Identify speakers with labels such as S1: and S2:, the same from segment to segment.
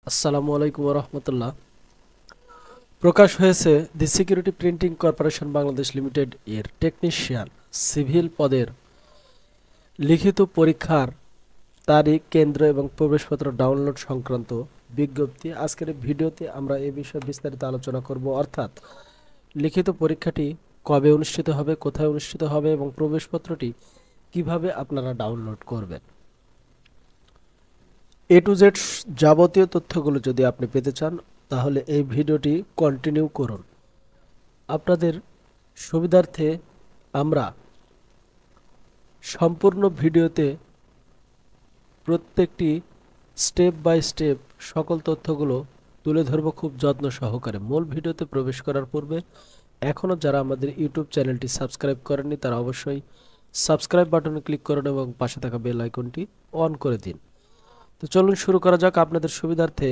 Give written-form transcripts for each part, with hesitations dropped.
S1: আসসালামু আলাইকুম রহমতুল্লাহ। প্রকাশ হয়েছে দি security printing corporation Bangladesh limited এর টেকনিশিয়ান সিভিল পদের লিখিত পরীক্ষার তারিখ, কেন্দ্র এবং প্রবেশপত্র ডাউনলোড সংক্রান্ত বিজ্ঞপ্তি। আজকের এই ভিডিওতে আমরা এই বিষয়ে বিস্তারিত আলোচনা করব, অর্থাৎ লিখিত পরীক্ষাটি কবে অনুষ্ঠিত হবে, কোথায় অনুষ্ঠিত হবে এবং প্রবেশপত্রটি কিভাবে আপনারা ডাউনলোড করবেন। এ টু জেড যাবতীয় তথ্যগুলো যদি আপনি পেতে চান তাহলে এই ভিডিওটি কন্টিনিউ করুন। আপনাদের সুবিধার্থে আমরা সম্পূর্ণ ভিডিওতে প্রত্যেকটি স্টেপ বাই স্টেপ সকল তথ্যগুলো তুলে ধরব খুব যত্ন সহকারে। মূল ভিডিওতে প্রবেশ করার পূর্বে এখনও যারা আমাদের ইউটিউব চ্যানেলটি সাবস্ক্রাইব করেননি তারা অবশ্যই সাবস্ক্রাইব বাটনে ক্লিক করুন এবং পাশে থাকা বেল আইকনটি অন করে দিন। তো চলুন শুরু করা যাক। আপনাদের সুবিধার্থে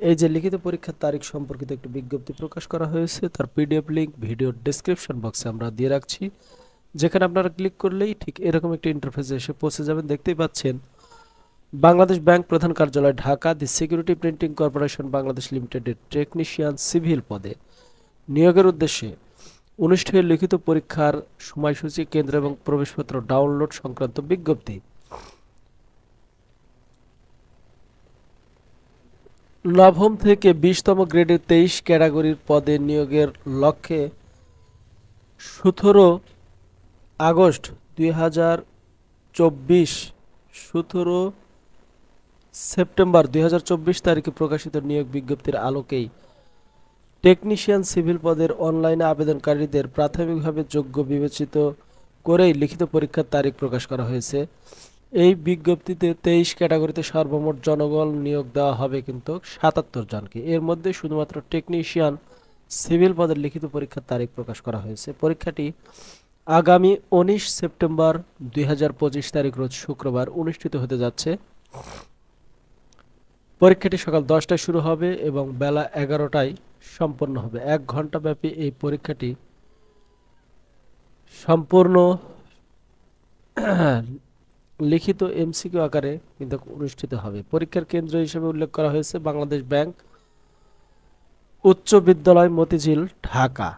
S1: এই যে লিখিত পরীক্ষার তারিখ সম্পর্কিত একটি বিজ্ঞপ্তি প্রকাশ করা হয়েছে, তার পিডিএফ লিঙ্ক ভিডিওর ডেসক্রিপশন বক্সে আমরা দিয়ে রাখছি, যেখানে আপনারা ক্লিক করলেই ঠিক এরকম একটি ইন্টারফেসে এসে পৌঁছে যাবেন। দেখতেই পাচ্ছেন বাংলাদেশ ব্যাংক প্রধান কার্যালয় ঢাকা, দি সিকিউরিটি প্রিন্টিং কর্পোরেশন বাংলাদেশ লিমিটেডের টেকনিশিয়ান সিভিল পদে নিয়োগের উদ্দেশ্যে অনুষ্ঠেয় লিখিত পরীক্ষার সময়সূচি, কেন্দ্র এবং প্রবেশপত্র ডাউনলোড সংক্রান্ত বিজ্ঞপ্তি। নবম থেকে 20তম গ্রেডের 23 ক্যাটাগরির পদে নিয়োগের লক্ষ্যে 17 আগস্ট 2024 17 সেপ্টেম্বর 2024 তারিখে প্রকাশিত নিয়োগ বিজ্ঞপ্তির আলোকেই টেকনিশিয়ান সিভিল পদের অনলাইনে আবেদনকারীদের প্রাথমিকভাবে যোগ্য বিবেচিত করেই লিখিত পরীক্ষার তারিখ প্রকাশ করা হয়েছে। এই বিজ্ঞপ্তিতে 23 ক্যাটাগরিতে সর্বমোট জনবল নিয়োগ দেওয়া হবে কিন্তু 77 জনকে। এর মধ্যে শুধুমাত্র টেকনিশিয়ান সিভিল পদের লিখিত পরীক্ষার তারিখ প্রকাশ করা হয়েছে। পরীক্ষাটি আগামী 19 সেপ্টেম্বর 2025 তারিখ রোজ শুক্রবার অনুষ্ঠিত হতে যাচ্ছে। পরীক্ষাটি সকাল 10টায় শুরু হবে এবং বেলা 11টায় সম্পন্ন হবে। 1 ঘন্টা ব্যাপী এই পরীক্ষাটি সম্পূর্ণ লিখিত এমসিকিউ আকারে কিন্তু অনুষ্ঠিত হবে। পরীক্ষার কেন্দ্র হিসেবে উল্লেখ করা হয়েছে বাংলাদেশ ব্যাংক উচ্চ বিদ্যালয় মতিঝিল, ঢাকা।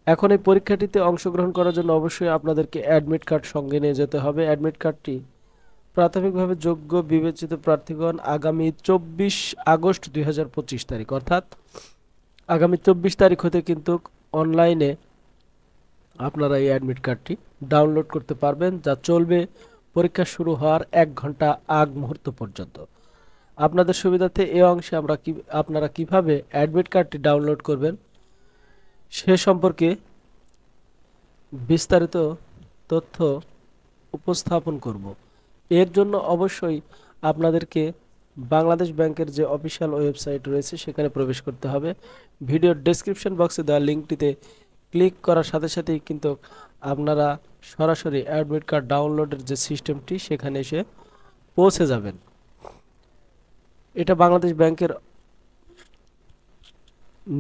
S1: এখন এই পরীক্ষাটিতে অংশগ্রহণ করার জন্য অবশ্যই আপনাদেরকে অ্যাডমিট কার্ড সঙ্গে নিয়ে যেতে হবে। অ্যাডমিট কার্ডটি প্রাথমিকভাবে যোগ্য বিবেচিত প্রার্থীগণ আগামী 24 আগস্ট 2025 তারিখ, অর্থাৎ আগামী 24 তারিখ হতে কিন্তু অনলাইনে আপনারা এই অ্যাডমিট কার্ডটি ডাউনলোড করতে পারবেন, যা চলবে পরীক্ষা শুরু হওয়ার 1 ঘন্টা আগ মুহূর্ত পর্যন্ত। আপনাদের সুবিধার্থে এই অংশে আপনারা কিভাবে অ্যাডমিট কার্ডটি ডাউনলোড করবেন সে সম্পর্কে বিস্তারিত তথ্য উপস্থাপন করব। এর জন্য অবশ্যই আপনাদেরকে বাংলাদেশ ব্যাংকের যে অফিসিয়াল ওয়েবসাইট রয়েছে সেখানে প্রবেশ করতে হবে। ভিডিওর ডেসক্রিপশন বক্সে দেওয়া লিঙ্কটিতে ক্লিক করার সাথে সাথেই কিন্তু আপনারা সরাসরি অ্যাডমিট কার্ড ডাউনলোডের যে সিস্টেমটি সেখানে এসে পৌঁছে যাবেন। এটা বাংলাদেশ ব্যাংকের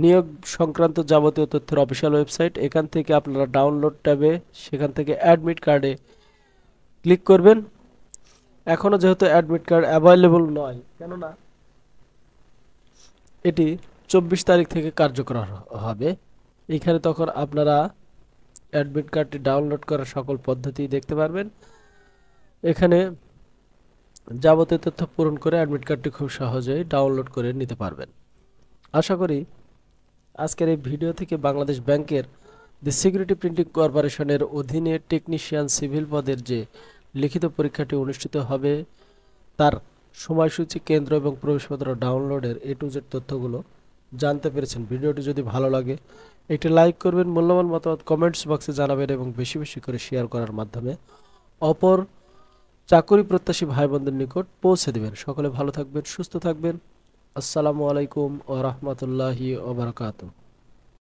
S1: নিয়োগ সংক্রান্ত যাবতীয় তথ্যের অফিসিয়াল ওয়েবসাইট। এখান থেকে আপনারা ডাউনলোড ট্যাবে সেখান থেকে অ্যাডমিট কার্ডে ক্লিক করবেন। এখনও যেহেতু অ্যাডমিট কার্ড অ্যাভেলেবল নয়, কেননা এটি 24 তারিখ থেকে কার্যকর হবে, এখানে তখন আপনারা অ্যাডমিট কার্ডটি ডাউনলোড করার সকল পদ্ধতি দেখতে পারবেন। এখানে যাবতীয় তথ্য পূরণ করে অ্যাডমিট কার্ডটি খুব সহজেই ডাউনলোড করে নিতে পারবেন। আশা করি আজকের এই ভিডিও থেকে বাংলাদেশ ব্যাংকের দি সিকিউরিটি প্রিন্টিং কর্পোরেশনের অধীনে টেকনিশিয়ান সিভিল পদের যে লিখিত পরীক্ষাটি অনুষ্ঠিত হবে তার সময়সূচি, কেন্দ্র এবং প্রবেশপত্র ডাউনলোডের এ টু জেড তথ্যগুলো জানতে পেরেছেন। ভিডিওটি যদি ভালো লাগে একটি লাইক করবেন, মূল্যবান মতামত কমেন্টস বক্সে জানাবেন এবং বেশি বেশি করে শেয়ার করার মাধ্যমে অপর চাকরি প্রত্যাশী ভাই বোনদের নিকট পৌঁছে দেবেন। সকলে ভালো থাকবেন, সুস্থ থাকবেন। আসসালামু আলাইকুম ওয়া রাহমাতুল্লাহি ওয়া বারাকাতুহু।